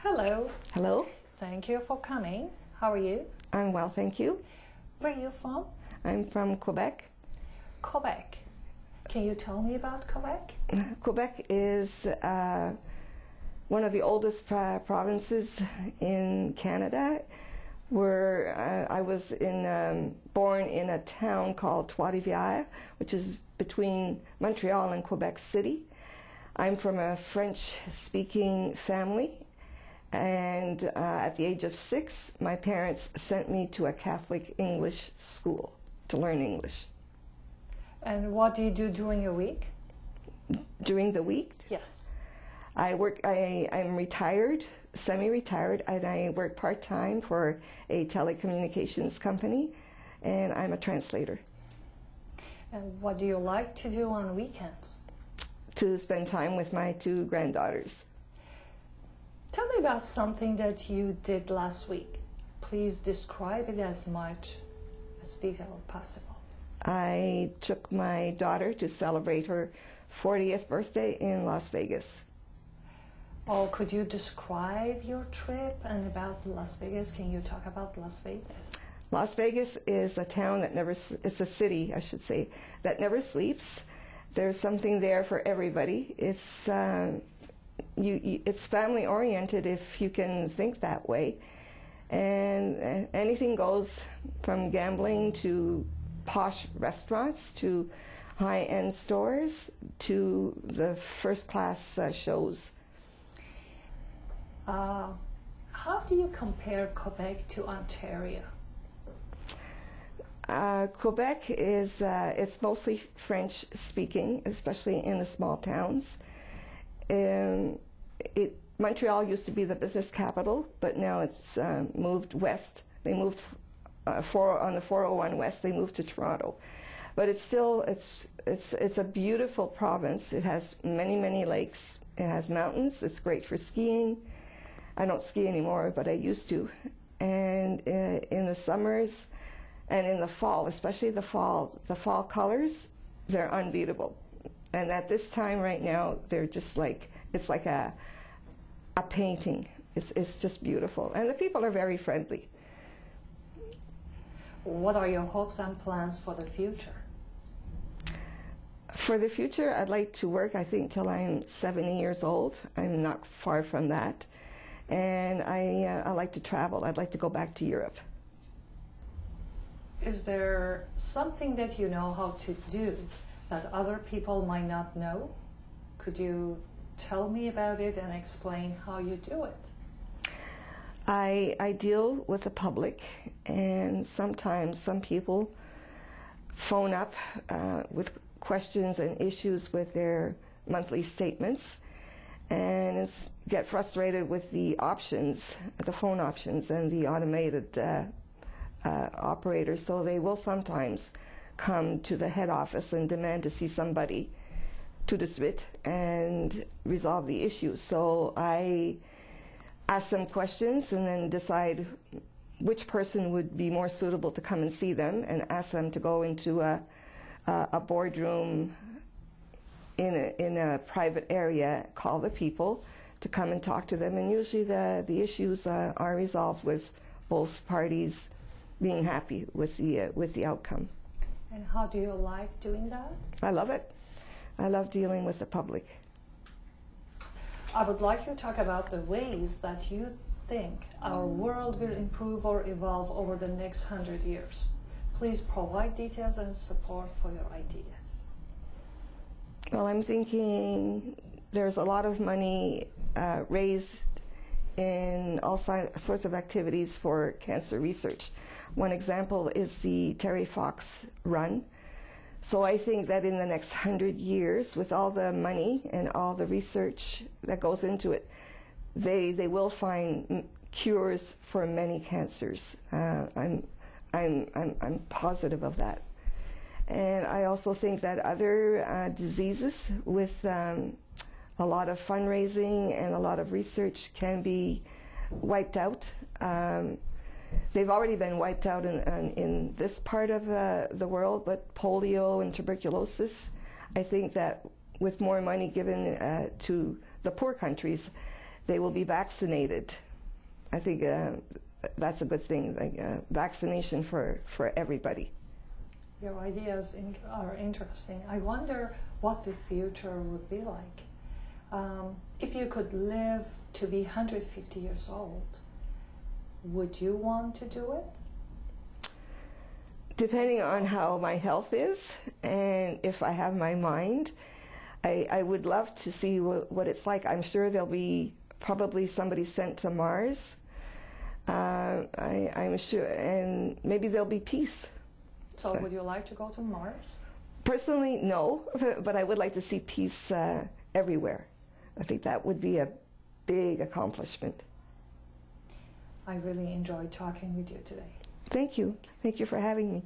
Hello. Hello, Thank you for coming. How are you? I'm well, thank you. Where are you from? I'm from Quebec. Quebec. Can you tell me about Quebec? Quebec is one of the oldest provinces in Canada. Where I was born in a town called Trois-Rivières, which is between Montreal and Quebec City. I'm from a French-speaking family, and at the age of 6, my parents sent me to a Catholic English school to learn English. And what do you do during your week? During the week, Yes. I'm retired, semi-retired, and I work part-time for a telecommunications company, and I'm a translator. And what do you like to do on weekends? To spend time with my 2 granddaughters. Tell me about something that you did last week. Please describe it as much as detailed as possible. I took my daughter to celebrate her 40th birthday in Las Vegas. Or could you describe your trip and about Las Vegas? Can you talk about Las Vegas? Las Vegas is a town that it's a city, I should say, that never sleeps. There's something there for everybody. It's family oriented if you can think that way. And anything goes, from gambling to posh restaurants to high-end stores to the first-class shows. How do you compare Quebec to Ontario? Quebec is it's mostly French speaking, especially in the small towns. Montreal used to be the business capital, but now it's moved west. They moved on the 401 west. They moved to Toronto, but it's still it's a beautiful province. It has many lakes. It has mountains. It's great for skiing. I don't ski anymore, but I used to. And in the summers and in the fall, especially the fall colors, they're unbeatable. And at this time right now, they're just like, it's like a painting. It's just beautiful. And the people are very friendly. What are your hopes and plans for the future? For the future, I'd like to work, I think, till I'm 70 years old. I'm not far from that. And I like to travel. I'd like to go back to Europe. Is there something that you know how to do that other people might not know? Could you tell me about it and explain how you do it? I deal with the public, and sometimes some people phone up with questions and issues with their monthly statements, and get frustrated with the options, the phone options, and the automated operators. So they will sometimes come to the head office and demand to see somebody tout de suite and resolve the issue. So I ask them questions and then decide which person would be more suitable to come and see them, and ask them to go into a boardroom in a private area, call the people to come and talk to them, and usually the issues are resolved with both parties being happy with the outcome. And how do you like doing that? I love it. I love dealing with the public. I would like you to talk about the ways that you think our world will improve or evolve over the next 100 years. Please provide details and support for your ideas. Well, I'm thinking there's a lot of money raised in all sorts of activities for cancer research. One example is the Terry Fox Run. So I think that in the next 100 years, with all the money and all the research that goes into it, they will find cures for many cancers. I'm positive of that. And I also think that other diseases with a lot of fundraising and a lot of research can be wiped out. They've already been wiped out in this part of the world, but polio and tuberculosis, I think that with more money given to the poor countries, they will be vaccinated. I think that's a good thing, like vaccination for everybody. Your ideas are interesting. I wonder what the future would be like. If you could live to be 150 years old, would you want to do it? Depending on how my health is and if I have my mind, I would love to see what it's like. I'm sure there'll be probably somebody sent to Mars. I'm sure, and maybe there'll be peace. So would you like to go to Mars? Personally, no, but I would like to see peace everywhere. I think that would be a big accomplishment. I really enjoyed talking with you today. Thank you. Thank you for having me.